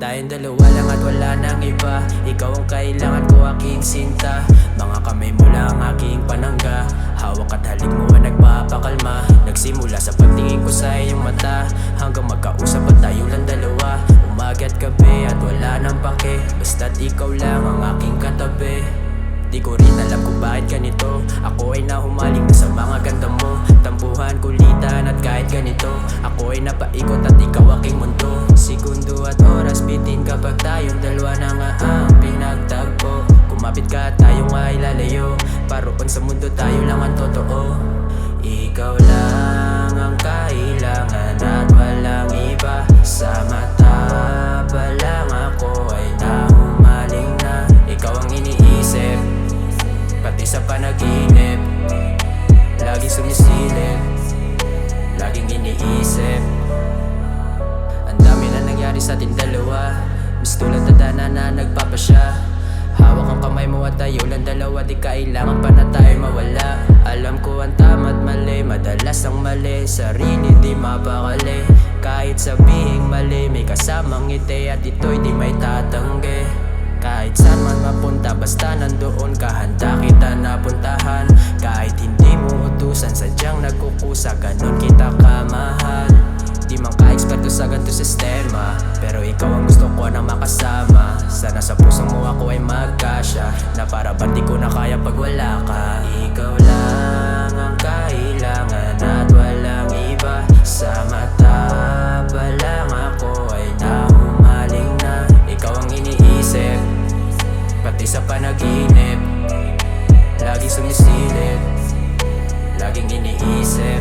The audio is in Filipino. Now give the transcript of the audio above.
Tayong dalawa lang at wala nang iba. Ikaw ang kailangan ko, aking sinta. Mga kamay mo lang ang aking panangga. Hawak at halik mo ang nagpapakalma. Nagsimula sa pagtingin ko sa iyong mata, hanggang magkausap at tayo lang dalawa. Umaga at gabi at wala nang pake, basta't ikaw lang ang aking katabi. Di ko rin alam kung bakit ganito. Ako ay nahumaling na sa mga ganda mo. Tampuhan, kulitan at kahit ganito. Ako ay napaikot at ikaw aking mundo. Segundo at oras bitin kapag tayong dalawa na nga ang pinagtagpo. Kumapit ka at tayo nga ay lalayo. Paroon sa mundo tayo lang ang totoo. Ikaw lang ang kailangan at walang iba. Sa mata pa lang ako ay nahumaling na. Ikaw ang iniisip, pati sa panaginip. Laging sumisilip, laging iniisip. Ang dami na nangyari sa ating dalawa, mas tulad na dana na nagpapasya. Hawak ang kamay mo at tayo lang dalawa, di kailangan pa na tayo mawala. Alam ko ang tama at mali, madalas ang mali, sarili di mapakali. Kahit sabihing mali, may kasamang ngiti at ito'y di may tatanggi. Kahit saan man mapunta, basta nandoon ka, handa kita napuntahan. Kahit hindi mo utusan, sadyang nagkukusa, ganon kita kamahal. Di man ka-eksperto sa ganito sistema, pero ikaw ang gusto ko na makasama. Sana sa puso mo ako ay magkasya, na para ba't di ko na kaya pag wala ka. Ikaw lang ang kailangan at walang iba. Sa mata pa lang ako ay nahumaling na. Ikaw ang iniisip, pati sa panaginip. Laging sumisilip, laging iniisip.